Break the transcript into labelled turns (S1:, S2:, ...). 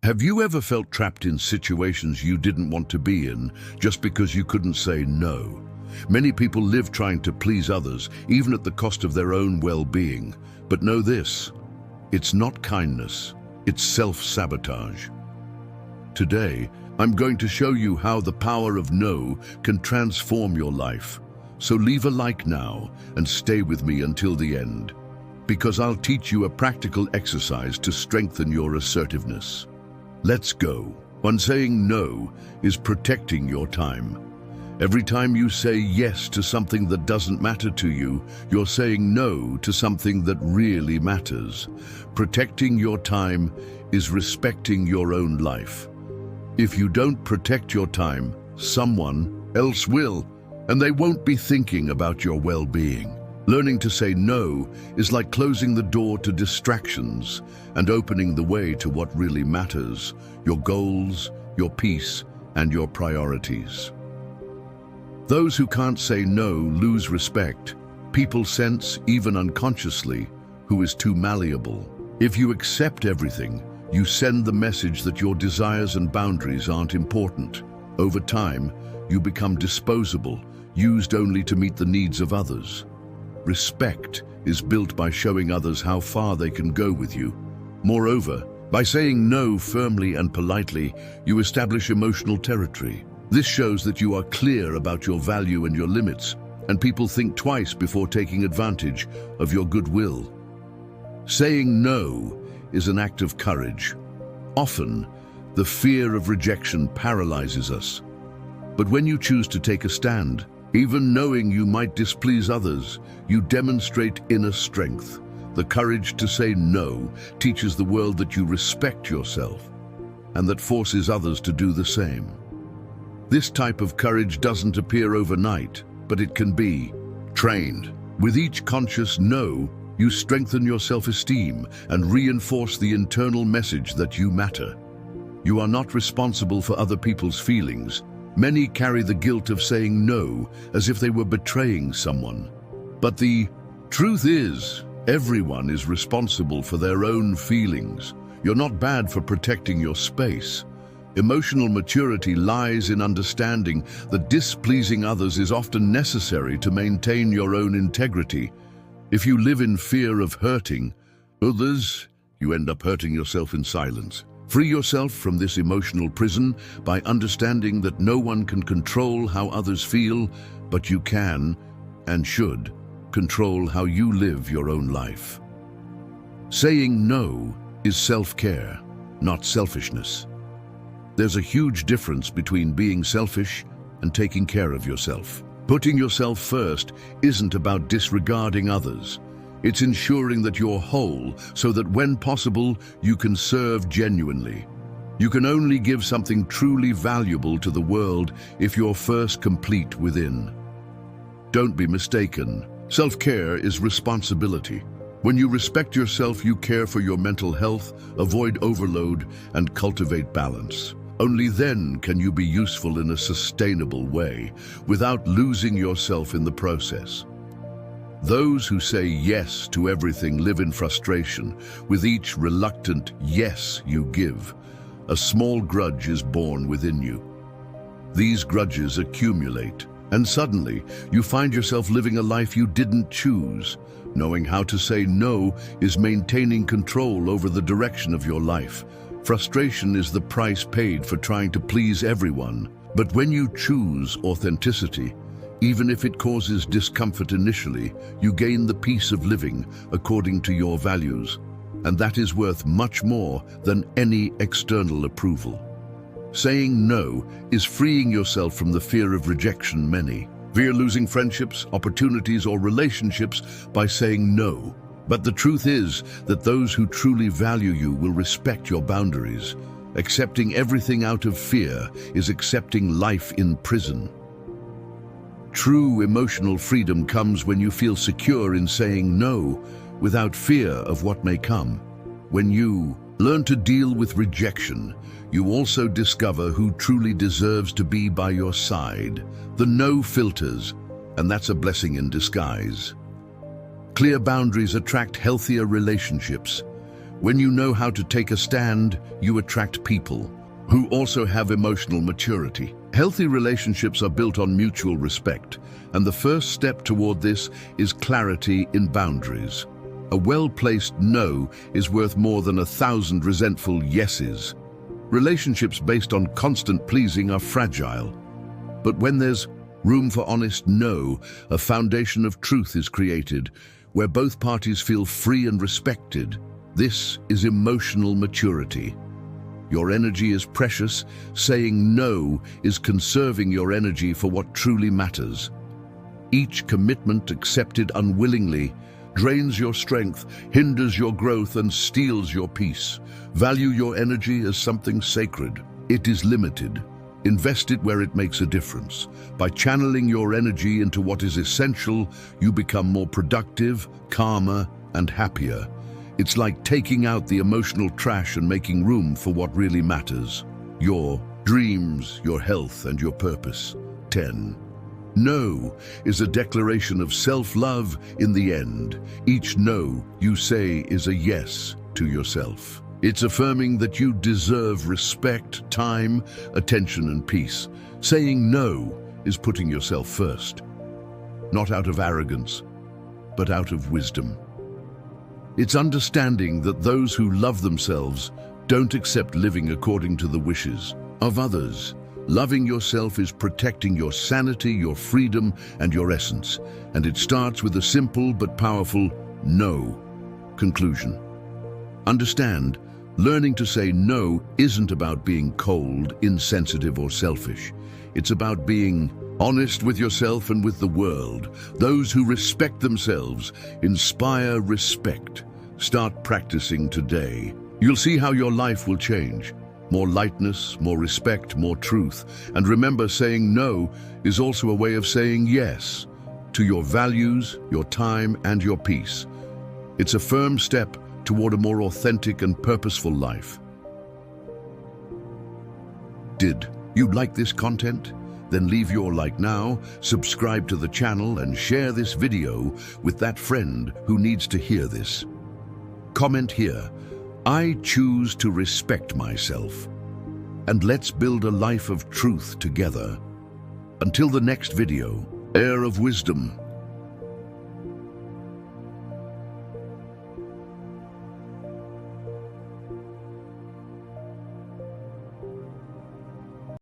S1: Have you ever felt trapped in situations you didn't want to be in just because you couldn't say no? Many people live trying to please others, even at the cost of their own well-being. But know this, it's not kindness, it's self-sabotage. Today, I'm going to show you how the power of no can transform your life. So leave a like now and stay with me until the end, because I'll teach you a practical exercise to strengthen your assertiveness. Let's go. One saying no is protecting your time. Every time you say yes to something that doesn't matter to you, you're saying no to something that really matters. Protecting your time is respecting your own life. If you don't protect your time, someone else will, and they won't be thinking about your well-being. Learning to say no is like closing the door to distractions and opening the way to what really matters, your goals, your peace, and your priorities. Those who can't say no lose respect. People sense, even unconsciously, who is too malleable. If you accept everything, you send the message that your desires and boundaries aren't important. Over time, you become disposable, used only to meet the needs of others. Respect is built by showing others how far they can go with you. Moreover, by saying no firmly and politely, you establish emotional territory. This shows that you are clear about your value and your limits, and people think twice before taking advantage of your goodwill. Saying no is an act of courage. Often, the fear of rejection paralyzes us. But when you choose to take a stand, even knowing you might displease others, you demonstrate inner strength. The courage to say no teaches the world that you respect yourself, and that forces others to do the same. This type of courage doesn't appear overnight, but it can be trained. With each conscious no, you strengthen your self-esteem and reinforce the internal message that you matter. You are not responsible for other people's feelings. Many carry the guilt of saying no as if they were betraying someone. But the truth is, everyone is responsible for their own feelings. You're not bad for protecting your space. Emotional maturity lies in understanding that displeasing others is often necessary to maintain your own integrity. If you live in fear of hurting others, you end up hurting yourself in silence. Free yourself from this emotional prison by understanding that no one can control how others feel, but you can, and should, control how you live your own life. Saying no is self-care, not selfishness. There's a huge difference between being selfish and taking care of yourself. Putting yourself first isn't about disregarding others. It's ensuring that you're whole so that when possible, you can serve genuinely. You can only give something truly valuable to the world if you're first complete within. Don't be mistaken. Self-care is responsibility. When you respect yourself, you care for your mental health, avoid overload, and cultivate balance. Only then can you be useful in a sustainable way, without losing yourself in the process. Those who say yes to everything live in frustration. With each reluctant yes you give, a small grudge is born within you. These grudges accumulate, and suddenly you find yourself living a life you didn't choose. Knowing how to say no is maintaining control over the direction of your life. Frustration is the price paid for trying to please everyone. But when you choose authenticity, even if it causes discomfort initially, you gain the peace of living according to your values. And that is worth much more than any external approval. Saying no is freeing yourself from the fear of rejection. Many fear losing friendships, opportunities, or relationships by saying no. But the truth is that those who truly value you will respect your boundaries. Accepting everything out of fear is accepting life in prison. True emotional freedom comes when you feel secure in saying no, without fear of what may come. When you learn to deal with rejection, you also discover who truly deserves to be by your side. The no filters, and that's a blessing in disguise. Clear boundaries attract healthier relationships. When you know how to take a stand, you attract people who also have emotional maturity. Healthy relationships are built on mutual respect, and the first step toward this is clarity in boundaries. A well-placed no is worth more than 1,000 resentful yeses. Relationships based on constant pleasing are fragile. But when there's room for honest no, a foundation of truth is created, where both parties feel free and respected. This is emotional maturity. Your energy is precious. Saying no is conserving your energy for what truly matters. Each commitment accepted unwillingly drains your strength, hinders your growth, and steals your peace. Value your energy as something sacred. It is limited. Invest it where it makes a difference. By channeling your energy into what is essential, you become more productive, calmer, and happier. It's like taking out the emotional trash and making room for what really matters. Your dreams, your health, and your purpose. 10. No is a declaration of self-love in the end. Each no you say is a yes to yourself. It's affirming that you deserve respect, time, attention, and peace. Saying no is putting yourself first, not out of arrogance, but out of wisdom. It's understanding that those who love themselves don't accept living according to the wishes of others. Loving yourself is protecting your sanity, your freedom, and your essence. And it starts with a simple but powerful no. Conclusion. Understand, learning to say no isn't about being cold, insensitive, or selfish. It's about being honest with yourself and with the world. Those who respect themselves inspire respect. Start practicing today. You'll see how your life will change. More lightness, more respect, more truth. And remember, saying no is also a way of saying yes to your values, your time, and your peace. It's a firm step toward a more authentic and purposeful life. Did you like this content? Then leave your like now, subscribe to the channel, and share this video with that friend who needs to hear this. Comment here, I choose to respect myself. And let's build a life of truth together. Until the next video, Air of Wisdom.